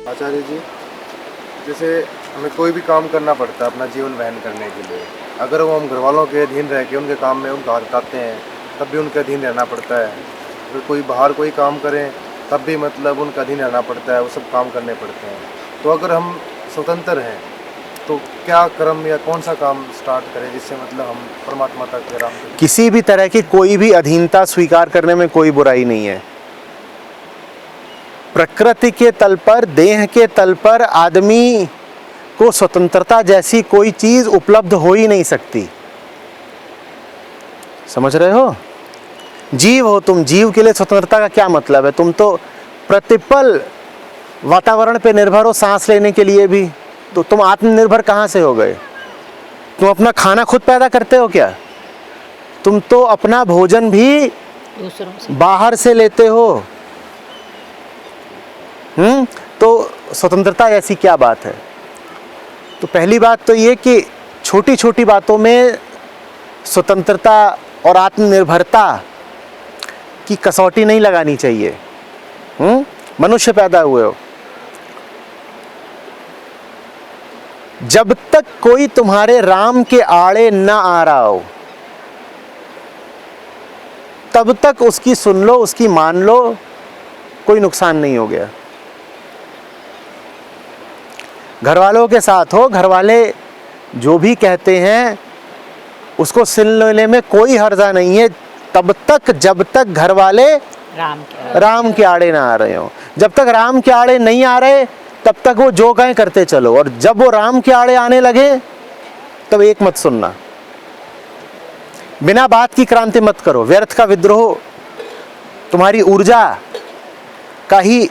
आचार्य जी, जैसे हमें कोई भी काम करना पड़ता है अपना जीवन वहन करने के लिए, अगर वो हम घर वालों के अधीन रह के उनके काम में उनका हाथ बटाते हैं तब भी उनके अधीन रहना पड़ता है। अगर कोई बाहर कोई काम करें तब भी मतलब उनका अधीन रहना पड़ता है, वो सब काम करने पड़ते हैं। तो अगर हम स्वतंत्र हैं तो क्या कर्म या कौन सा काम स्टार्ट करें जिससे मतलब हम परमात्मा तक राम तक? किसी भी तरह की कोई भी अधीनता स्वीकार करने में कोई बुराई नहीं है। प्रकृति के तल पर, देह के तल पर आदमी को स्वतंत्रता जैसी कोई चीज उपलब्ध हो ही नहीं सकती। समझ रहे हो? जीव हो तुम, जीव के लिए स्वतंत्रता का क्या मतलब है? तुम तो प्रतिपल वातावरण पे निर्भर हो, सांस लेने के लिए भी। तो तुम आत्मनिर्भर कहाँ से हो गए? तुम अपना खाना खुद पैदा करते हो क्या? तुम तो अपना भोजन भी दूसरों से बाहर से लेते हो। तो स्वतंत्रता ऐसी क्या बात है? तो पहली बात तो ये कि छोटी छोटी बातों में स्वतंत्रता और आत्मनिर्भरता की कसौटी नहीं लगानी चाहिए। मनुष्य पैदा हुए हो, जब तक कोई तुम्हारे राम के आड़े न आ रहा हो तब तक उसकी सुन लो, उसकी मान लो, कोई नुकसान नहीं हो गया। घर वालों के साथ हो, घर वाले जो भी कहते हैं उसको सुन लेने में कोई हर्जा नहीं है, तब तक जब तक घर वाले राम के आड़े ना आ रहे हो। जब तक राम के आड़े नहीं आ रहे तब तक वो जो कहें करते चलो, और जब वो राम के आड़े आने लगे तब एक मत सुनना। बिना बात की क्रांति मत करो, व्यर्थ का विद्रोह तुम्हारी ऊर्जा का ही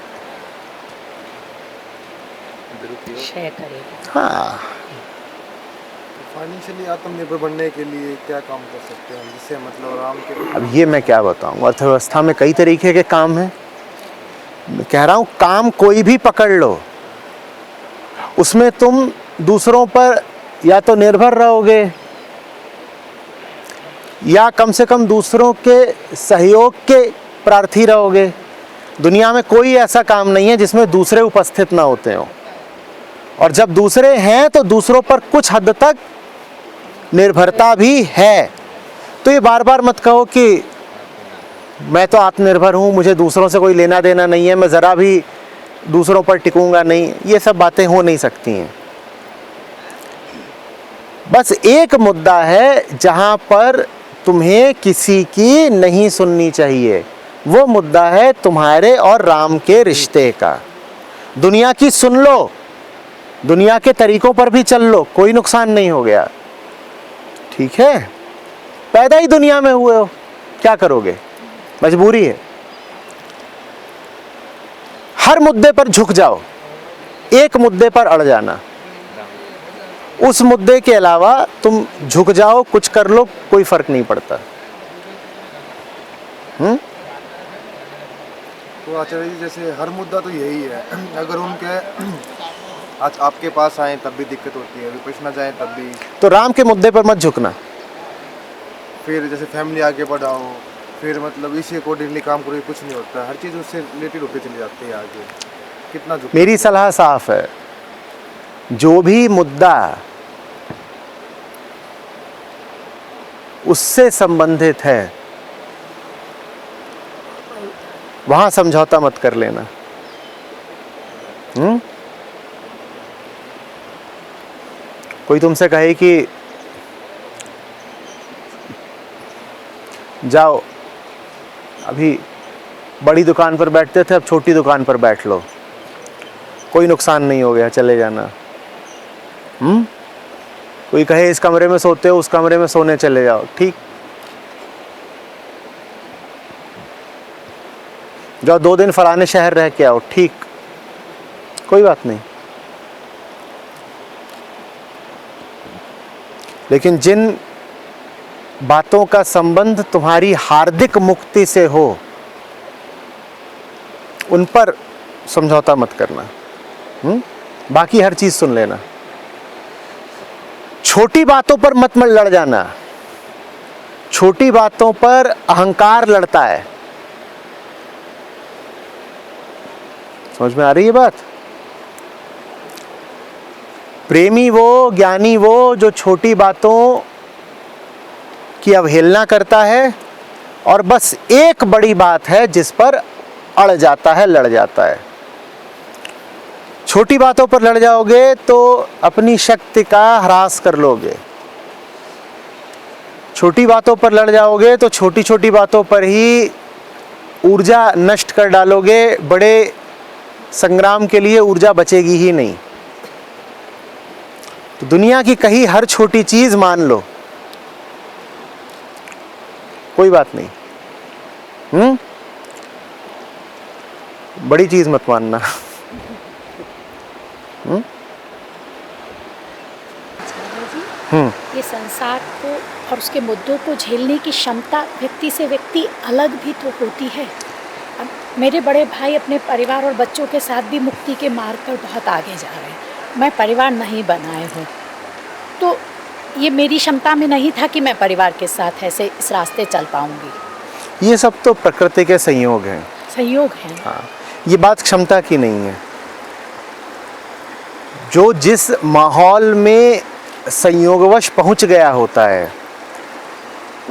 क्षय करेगा। हाँ, फाइनेंशियली आत्मनिर्भर बनने के लिए क्या काम कर सकते हैं जिससे मतलब राम के? अब ये मैं क्या बताऊं, अर्थव्यवस्था में कई तरीके के काम हैं। मैं कह रहा हूं काम कोई भी पकड़ लो, उसमें तुम दूसरों पर या तो निर्भर रहोगे या कम से कम दूसरों के सहयोग के प्रार्थी रहोगे। दुनिया में कोई ऐसा काम नहीं है जिसमें दूसरे उपस्थित ना होते हो, और जब दूसरे हैं तो दूसरों पर कुछ हद तक निर्भरता भी है। तो ये बार बार मत कहो कि मैं तो आत्मनिर्भर हूँ, मुझे दूसरों से कोई लेना देना नहीं है, मैं ज़रा भी दूसरों पर टिकूंगा नहीं। ये सब बातें हो नहीं सकती हैं। बस एक मुद्दा है जहाँ पर तुम्हें किसी की नहीं सुननी चाहिए, वो मुद्दा है तुम्हारे और राम के रिश्ते का। दुनिया की सुन लो, दुनिया के तरीकों पर भी चल लो, कोई नुकसान नहीं हो गया। ठीक है? पैदा ही दुनिया में हुए हो, क्या करोगे? मजबूरी है। हर मुद्दे पर झुक जाओ, एक मुद्दे पर अड़ जाना, उस मुद्दे के अलावा तुम झुक जाओ, कुछ कर लो, कोई फर्क नहीं पड़ता। तो आचार्य जी, जैसे हर मुद्दा तो यही है, अगर उनके आज आपके पास आए तब भी दिक्कत होती है, विपश्यना जाए तब भी। तो राम के मुद्दे पर मत झुकना। फिर जैसे फैमिली आगे बढ़ाओ, फिर मतलब इसी अकॉर्डिंगली काम करो, कुछ नहीं होता, हर चीज़ उससे रिलेटेड होते चली जाती है आगे। कितना झुक? मेरी सलाह साफ है, जो भी मुद्दा उससे संबंधित है वहां समझौता मत कर लेना। कोई तुमसे कहे कि जाओ, अभी बड़ी दुकान पर बैठते थे अब छोटी दुकान पर बैठ लो, कोई नुकसान नहीं हो गया, चले जाना। कोई कहे इस कमरे में सोते हो, उस कमरे में सोने चले जाओ, ठीक। जाओ 2 दिन फलाने शहर रह के आओ, ठीक, कोई बात नहीं। लेकिन जिन बातों का संबंध तुम्हारी हार्दिक मुक्ति से हो उन पर समझौता मत करना। बाकी हर चीज सुन लेना। छोटी बातों पर मत लड़ जाना, छोटी बातों पर अहंकार लड़ता है। समझ में आ रही है बात? प्रेमी वो, ज्ञानी वो जो छोटी बातों की अवहेलना करता है और बस एक बड़ी बात है जिस पर अड़ जाता है, लड़ जाता है। छोटी बातों पर लड़ जाओगे तो अपनी शक्ति का ह्रास कर लोगे। छोटी बातों पर लड़ जाओगे तो छोटी छोटी बातों पर ही ऊर्जा नष्ट कर डालोगे। बड़े संग्राम के लिए ऊर्जा बचेगी ही नहीं। तो दुनिया की कही हर छोटी चीज मान लो, कोई बात नहीं। बड़ी चीज मत मानना। ये संसार को और उसके मुद्दों को झेलने की क्षमता व्यक्ति से व्यक्ति अलग भी तो होती है। अब मेरे बड़े भाई अपने परिवार और बच्चों के साथ भी मुक्ति के मार्ग पर बहुत आगे जा रहे हैं। मैं परिवार नहीं बनाए हूँ, तो ये मेरी क्षमता में नहीं था कि मैं परिवार के साथ ऐसे इस रास्ते चल पाऊंगी। ये सब तो प्रकृति के संयोग हैं। संयोग है। हाँ, ये बात क्षमता की नहीं है। जो जिस माहौल में संयोगवश पहुंच गया होता है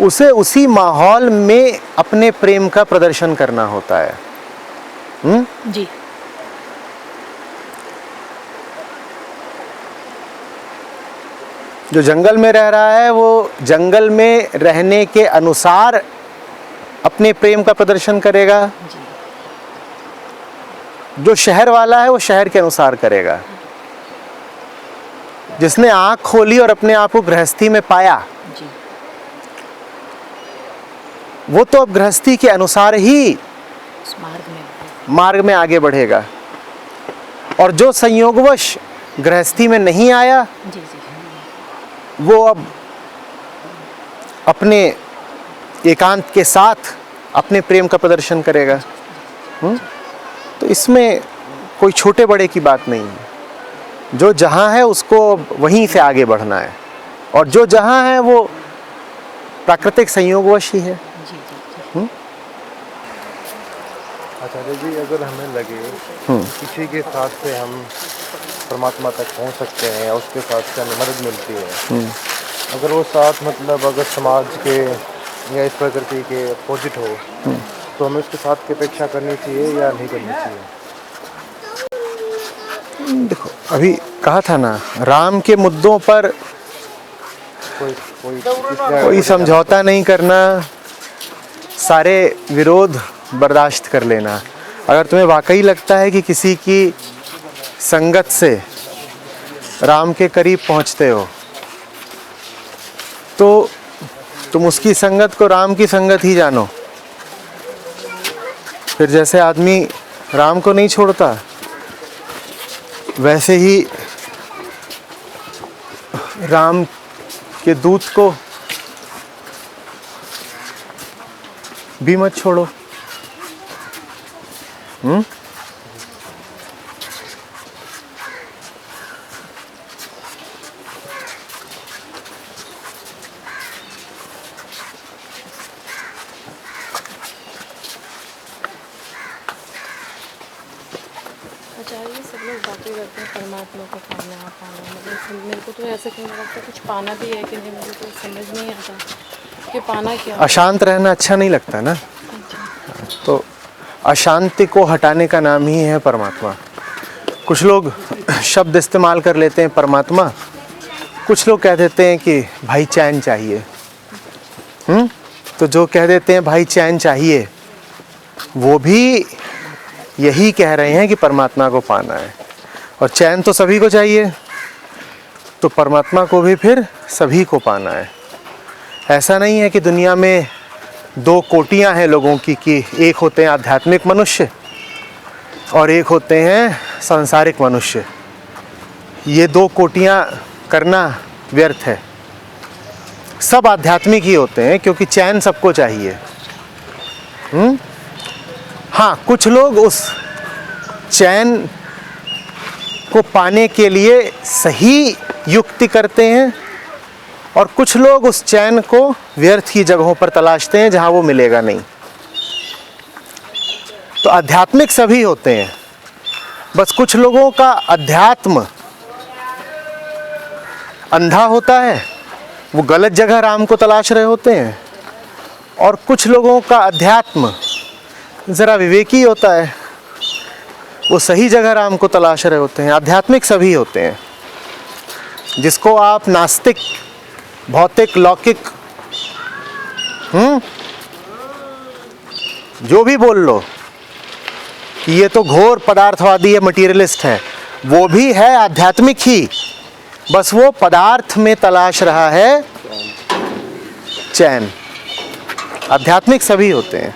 उसे उसी माहौल में अपने प्रेम का प्रदर्शन करना होता है। जी। जो जंगल में रह रहा है वो जंगल में रहने के अनुसार अपने प्रेम का प्रदर्शन करेगा। जी। जो शहर वाला है वो शहर के अनुसार करेगा। जिसने आंख खोली और अपने आप को गृहस्थी में पाया, जी। वो तो अब गृहस्थी के अनुसार ही उस मार्ग में आगे बढ़ेगा। और जो संयोगवश गृहस्थी में नहीं आया, जी जी, वो अब अपने एकांत के साथ अपने प्रेम का प्रदर्शन करेगा। तो इसमें कोई छोटे बड़े की बात नहीं है। जो जहाँ है उसको वहीं से आगे बढ़ना है, और जो जहाँ है वो प्राकृतिक संयोगवश ही है। जी जी। आचार्य जी, अगर हमें लगे किसी के साथ से हम परमात्मा तक पहुंच सकते हैं या उसके साथ से हमें मदद मिलती है, अगर वो साथ मतलब अगर समाज के या इस प्रकृति के अपोजिट हो, तो हमें उसके साथ की अपेक्षा करनी चाहिए या नहीं करनी चाहिए? देखो, अभी कहा था ना, राम के मुद्दों पर कोई समझौता नहीं करना, सारे विरोध बर्दाश्त कर लेना। अगर तुम्हें वाकई लगता है कि किसी की संगत से राम के करीब पहुंचते हो, तो तुम उसकी संगत को राम की संगत ही जानो। फिर जैसे आदमी राम को नहीं छोड़ता, वैसे ही राम के दूत को भी मत छोड़ो। आचार्य, सब लोग बातें करते हैं परमात्मा को पाना मतलब मेरे को तो ऐसे क्यों लगता है कुछ पाना भी है कि नहीं, मुझे तो समझ नहीं आता कि पाना क्या है। अशांत रहना अच्छा नहीं लगता ना, तो अशांति को हटाने का नाम ही है परमात्मा। कुछ लोग शब्द इस्तेमाल कर लेते हैं परमात्मा, कुछ लोग कह देते हैं कि भाई चैन चाहिए। तो जो कह देते हैं भाई चैन चाहिए, वो भी यही कह रहे हैं कि परमात्मा को पाना है। और चैन तो सभी को चाहिए, तो परमात्मा को भी फिर सभी को पाना है। ऐसा नहीं है कि दुनिया में दो कोटियां हैं लोगों की, कि एक होते हैं आध्यात्मिक मनुष्य और एक होते हैं सांसारिक मनुष्य। ये दो कोटियां करना व्यर्थ है। सब आध्यात्मिक ही होते हैं, क्योंकि चैन सबको चाहिए। हाँ, कुछ लोग उस चैन को पाने के लिए सही युक्ति करते हैं, और कुछ लोग उस चैन को व्यर्थ की जगहों पर तलाशते हैं जहां वो मिलेगा नहीं। तो आध्यात्मिक सभी होते हैं, बस कुछ लोगों का अध्यात्म अंधा होता है, वो गलत जगह राम को तलाश रहे होते हैं, और कुछ लोगों का अध्यात्म ज़रा विवेकी होता है, वो सही जगह राम को तलाश रहे होते हैं। आध्यात्मिक सभी होते हैं। जिसको आप नास्तिक, भौतिक, लौकिक जो भी बोल लो कि ये तो घोर पदार्थवादी है, मटीरियलिस्ट है, वो भी है आध्यात्मिक ही, बस वो पदार्थ में तलाश रहा है चैन। आध्यात्मिक सभी होते हैं।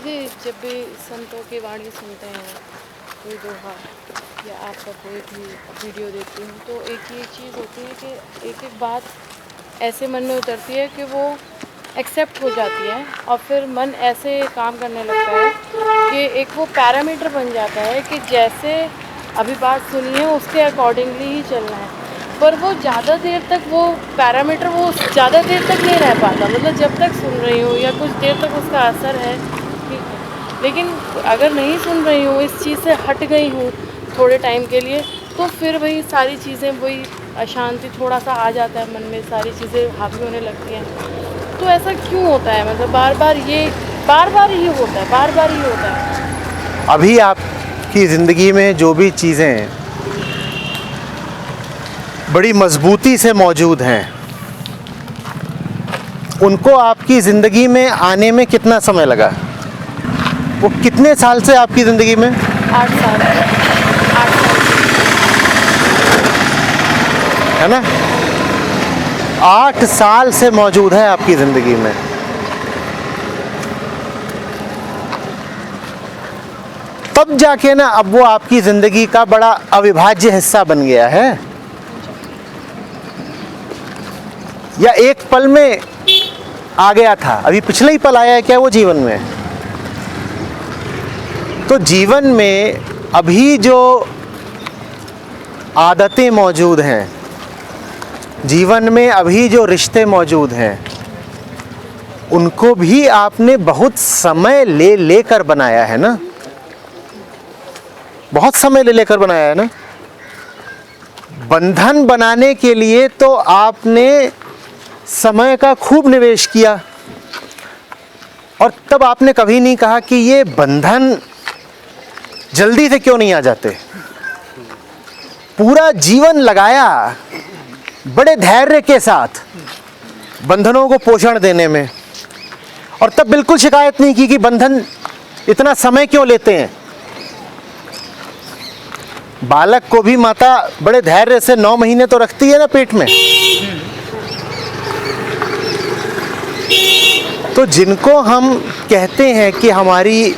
जी जब भी संतों की वाणी सुनते हैं, कोई दोहा या आपका कोई भी वीडियो देखती हूँ, तो एक ही चीज़ होती है कि एक एक बात ऐसे मन में उतरती है कि वो एक्सेप्ट हो जाती है, और फिर मन ऐसे काम करने लगता है कि एक वो पैरामीटर बन जाता है कि जैसे अभी बात सुनी है उसके अकॉर्डिंगली ही चलना है। पर वो ज़्यादा देर तक वो पैरामीटर वो ज़्यादा देर तक नहीं रह पाता, मतलब जब तक सुन रही हूँ या कुछ देर तक उसका असर है, ठीक है, लेकिन अगर नहीं सुन रही हूँ, इस चीज़ से हट गई हूँ थोड़े टाइम के लिए, तो फिर वही सारी चीज़ें, वही अशांति थोड़ा सा आ जाता है मन में, सारी चीज़ें हावी होने लगती हैं। तो ऐसा क्यों होता है? मतलब बार बार ही होता है, बार बार ही होता है। अभी आपकी ज़िंदगी में जो भी चीज़ें बड़ी मजबूती से मौजूद हैं, उनको आपकी ज़िंदगी में आने में कितना समय लगा? वो कितने साल से आपकी ज़िंदगी में? 8 साल है ना? 8 साल से मौजूद है आपकी ज़िंदगी में। तब जाके ना अब वो आपकी ज़िंदगी का बड़ा अविभाज्य हिस्सा बन गया है, या एक पल में आ गया था, अभी पिछले ही पल आया है क्या वो जीवन में? तो जीवन में अभी जो आदतें मौजूद हैं, जीवन में अभी जो रिश्ते मौजूद हैं, उनको भी आपने बहुत समय ले लेकर बनाया है ना, बहुत समय ले लेकर बनाया है ना। बंधन बनाने के लिए तो आपने समय का खूब निवेश किया, और तब आपने कभी नहीं कहा कि ये बंधन जल्दी से क्यों नहीं आ जाते। पूरा जीवन लगाया बड़े धैर्य के साथ बंधनों को पोषण देने में, और तब बिल्कुल शिकायत नहीं की कि बंधन इतना समय क्यों लेते हैं। बालक को भी माता बड़े धैर्य से 9 महीने तो रखती है ना पेट में। तो जिनको हम कहते हैं कि हमारी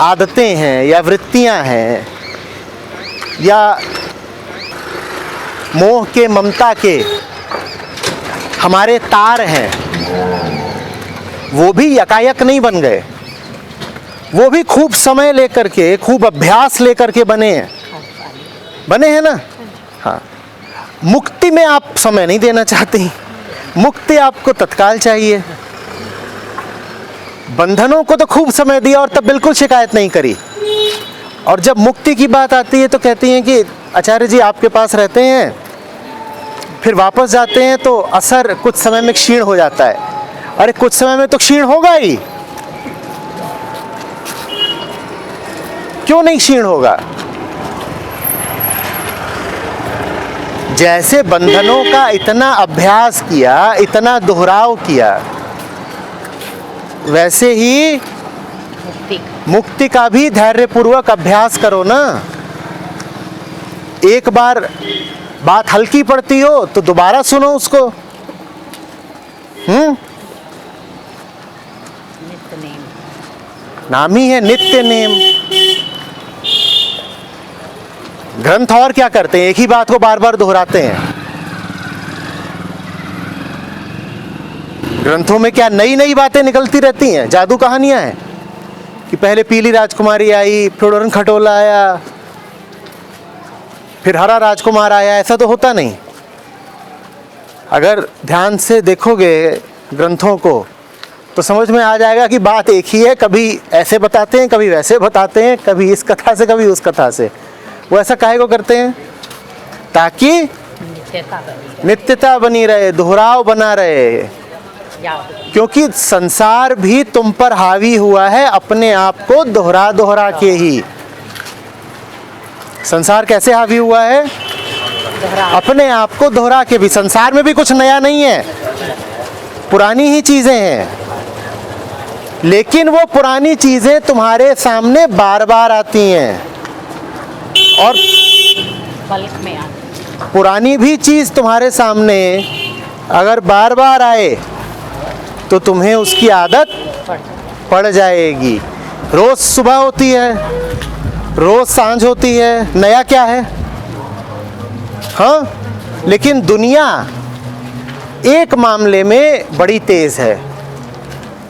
आदतें हैं या वृत्तियां हैं या मोह के, ममता के हमारे तार हैं, वो भी यकायक नहीं बन गए, वो भी खूब समय लेकर के, खूब अभ्यास लेकर के बने हैं ना। हाँ, मुक्ति में आप समय नहीं देना चाहती, मुक्ति आपको तत्काल चाहिए। बंधनों को तो खूब समय दिया और तब बिल्कुल शिकायत नहीं करी, और जब मुक्ति की बात आती है तो कहती हैं कि आचार्य जी आपके पास रहते हैं, फिर वापस जाते हैं तो असर कुछ समय में क्षीण हो जाता है। अरे कुछ समय में तो क्षीण होगा ही, क्यों नहीं क्षीण होगा? जैसे बंधनों का इतना अभ्यास किया, इतना दोहराव किया, वैसे ही मुक्ति का भी धैर्यपूर्वक अभ्यास करो ना। एक बार बात हल्की पड़ती हो तो दोबारा सुनो उसको। नाम ही है नित्य नेम। ग्रंथ और क्या करते हैं? एक ही बात को बार बार दोहराते हैं। ग्रंथों में क्या नई नई बातें निकलती रहती हैं, जादू कहानियां हैं कि पहले पीली राजकुमारी आई, फिर उड़न खटोला आया, फिर हरा राजकुमार आया। ऐसा तो होता नहीं। अगर ध्यान से देखोगे ग्रंथों को तो समझ में आ जाएगा कि बात एक ही है। कभी ऐसे बताते हैं, कभी वैसे बताते हैं, कभी इस कथा से, कभी उस कथा से। वो ऐसा काहे को करते हैं? ताकि नित्यता बनी रहे, दोहराव बना रहे। क्योंकि संसार भी तुम पर हावी हुआ है अपने आप को दोहरा दोहरा के ही। संसार कैसे हावी हुआ है? अपने आप को दोहरा के भी। संसार में भी कुछ नया नहीं है, पुरानी ही चीजें हैं, लेकिन वो पुरानी चीजें तुम्हारे सामने बार बार आती हैं। और पुरानी भी चीज तुम्हारे सामने अगर बार बार आए तो तुम्हें उसकी आदत पड़ जाएगी। रोज सुबह होती है, रोज सांझ होती है, नया क्या है? हाँ, लेकिन दुनिया एक मामले में बड़ी तेज है,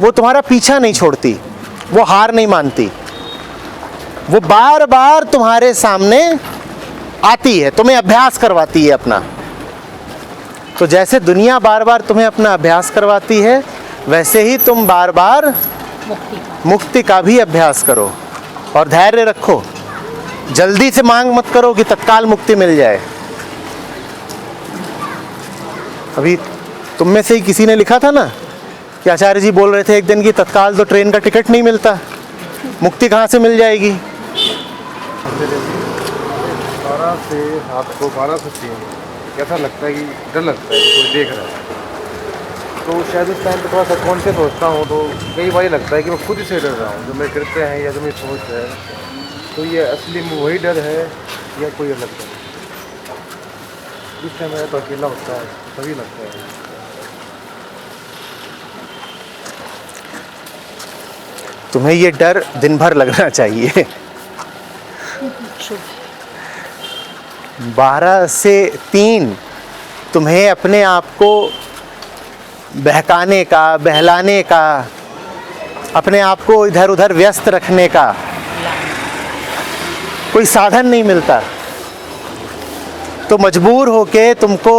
वो तुम्हारा पीछा नहीं छोड़ती, वो हार नहीं मानती, वो बार बार तुम्हारे सामने आती है, तुम्हें अभ्यास करवाती है अपना। तो जैसे दुनिया बार बार तुम्हें अपना अभ्यास करवाती है, वैसे ही तुम बार बार मुक्ति का भी अभ्यास करो और धैर्य रखो। जल्दी से मांग मत करो कि तत्काल मुक्ति मिल जाए। अभी तुम में से ही किसी ने लिखा था ना कि आचार्य जी बोल रहे थे एक दिन की तत्काल तो ट्रेन का टिकट नहीं मिलता, मुक्ति कहाँ से मिल जाएगी? 12 से रात को 12 से 3 ऐसा लगता है कि डर लगता है कि कोई देख रहा है। तो शायद उस टाइम पे थोड़ा सा कॉन्शियस सोचता हूँ तो कई बार लगता है कि मैं खुद ही से डर रहा हूँ, जो मेरे कृत्य हैं या जो मेरी सोच है। तो ये असली में वही डर है या कोई अलग डर? जिस टाइम मेरा तो अकेला होता है तभी लगता है। तुम्हें ये डर दिन भर लगना चाहिए। 12 से 3 तुम्हें अपने आप को बहकाने का, बहलाने का, अपने आप को इधर उधर व्यस्त रखने का कोई साधन नहीं मिलता। तो मजबूर होके तुमको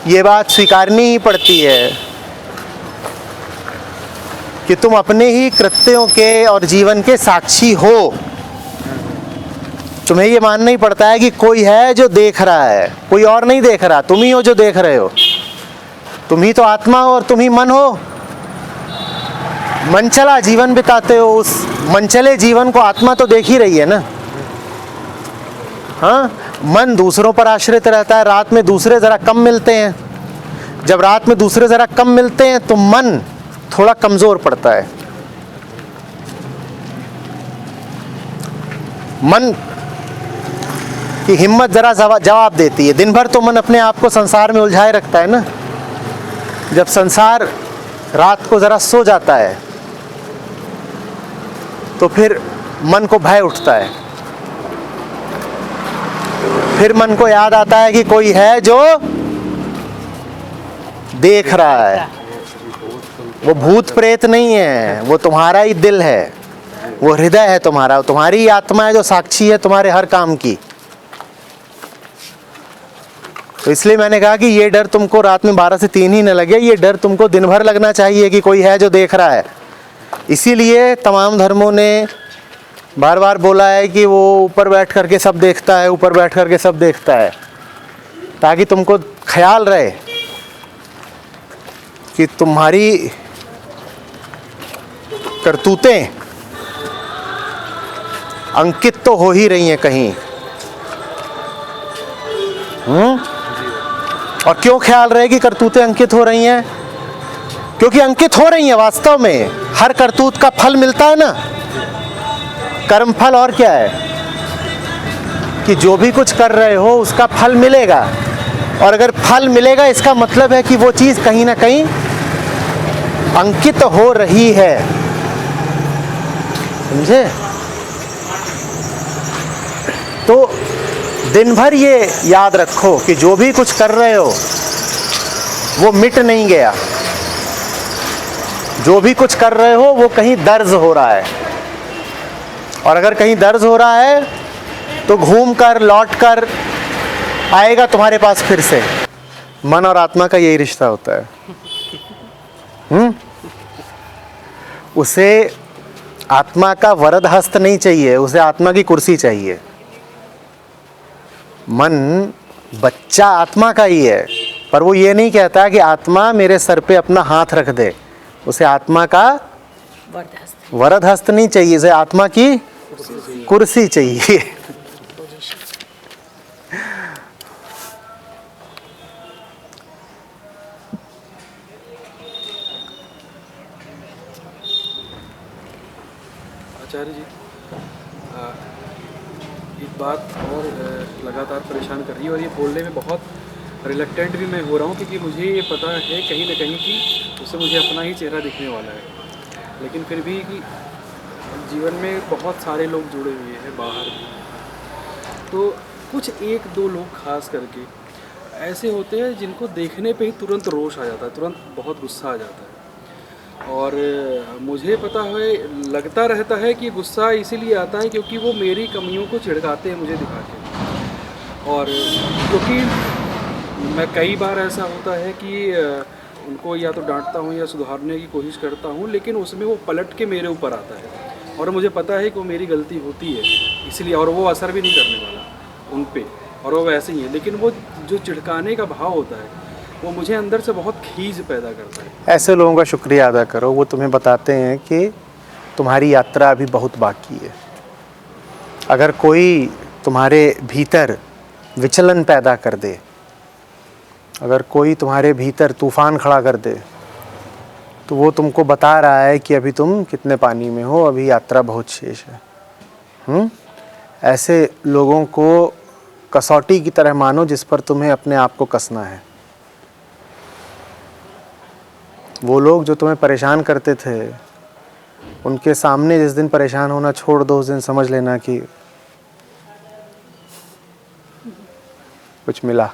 ये बात स्वीकारनी ही पड़ती है कि तुम अपने ही कृत्यों के और जीवन के साक्षी हो। तुम्हें ये मानना ही पड़ता है कि कोई है जो देख रहा है, कोई और नहीं देख रहा, तुम ही हो जो देख रहे हो। तुम ही तो आत्मा हो और तुम ही मन हो। मनचला जीवन बिताते हो, उस मनचले जीवन को आत्मा तो देख ही रही है ना। हाँ, मन दूसरों पर आश्रित रहता है, रात में दूसरे ज़रा कम मिलते हैं। जब रात में दूसरे ज़रा कम मिलते हैं तो मन थोड़ा कमज़ोर पड़ता है। मन की हिम्मत ज़रा जवाब देती है। दिन भर तो मन अपने आप को संसार में उलझाए रखता है ना। जब संसार रात को ज़रा सो जाता है तो फिर मन को भय उठता है। फिर मन को याद आता है कि कोई है जो देख रहा है। वो भूत प्रेत नहीं है, वो तुम्हारा ही दिल है, वो हृदय है तुम्हारा, तुम्हारी ही आत्मा है जो साक्षी है तुम्हारे हर काम की। तो इसलिए मैंने कहा कि ये डर तुमको रात में 12 से 3 ही न लगे, ये डर तुमको दिन भर लगना चाहिए कि कोई है जो देख रहा है। इसीलिए तमाम धर्मों ने बार बार बोला है कि वो ऊपर बैठ करके सब देखता है, ऊपर बैठ करके सब देखता है, ताकि तुमको ख्याल रहे कि तुम्हारी करतूतें अंकित तो हो ही रही हैं कहीं। और क्यों ख्याल रहे कि करतूतें अंकित हो रही हैं? क्योंकि अंकित हो रही हैं। वास्तव में हर करतूत का फल मिलता है ना, कर्म फल। और क्या है कि जो भी कुछ कर रहे हो उसका फल मिलेगा। और अगर फल मिलेगा इसका मतलब है कि वो चीज़ कहीं ना कहीं अंकित हो रही है। समझे? तो दिन भर ये याद रखो कि जो भी कुछ कर रहे हो वो मिट नहीं गया। जो भी कुछ कर रहे हो वो कहीं दर्ज हो रहा है। और अगर कहीं दर्ज हो रहा है तो घूम कर लौट कर आएगा तुम्हारे पास फिर से। मन और आत्मा का यही रिश्ता होता है। उसे आत्मा का वरद हस्त नहीं चाहिए, उसे आत्मा की कुर्सी चाहिए। मन बच्चा आत्मा का ही है, पर वो ये नहीं कहता कि आत्मा मेरे सर पे अपना हाथ रख दे। उसे आत्मा का वरदहस्त वरद हस्त नहीं चाहिए, उसे आत्मा की कुर्सी चाहिए। पोजीशन। आचार्य जी, एक बात और लगातार परेशान कर रही है और ये बोलने में बहुत रिलक्टेंट भी मैं हो रहा हूँ, क्योंकि मुझे ये पता है कहीं ना कहीं कि उससे मुझे अपना ही चेहरा दिखने वाला है, लेकिन फिर भी कि जीवन में बहुत सारे लोग जुड़े हुए हैं बाहर भी, तो कुछ एक दो लोग खास करके ऐसे होते हैं जिनको देखने पे ही तुरंत रोष आ जाता है, तुरंत बहुत गुस्सा आ जाता है। और मुझे पता है, लगता रहता है कि गुस्सा इसीलिए आता है क्योंकि वो मेरी कमियों को छिड़काते हैं मुझे दिखा के। और क्योंकि मैं कई बार ऐसा होता है कि उनको या तो डांटता हूँ या सुधारने की कोशिश करता हूँ, लेकिन उसमें वो पलट के मेरे ऊपर आता है और मुझे पता है कि वो मेरी गलती होती है, इसलिए, और वो असर भी नहीं करने वाला उन पे, और वो वैसे ही है। लेकिन वो जो चिढ़काने का भाव होता है वो मुझे अंदर से बहुत खीज पैदा करता है। ऐसे लोगों का शुक्रिया अदा करो, वो तुम्हें बताते हैं कि तुम्हारी यात्रा अभी बहुत बाकी है। अगर कोई तुम्हारे भीतर विचलन पैदा कर दे, अगर कोई तुम्हारे भीतर तूफान खड़ा कर दे, तो वो तुमको बता रहा है कि अभी तुम कितने पानी में हो, अभी यात्रा बहुत शेष है। ऐसे लोगों को कसौटी की तरह मानो जिस पर तुम्हें अपने आप को कसना है। वो लोग जो तुम्हें परेशान करते थे, उनके सामने जिस दिन परेशान होना छोड़ दो, उस दिन समझ लेना कि कुछ मिला।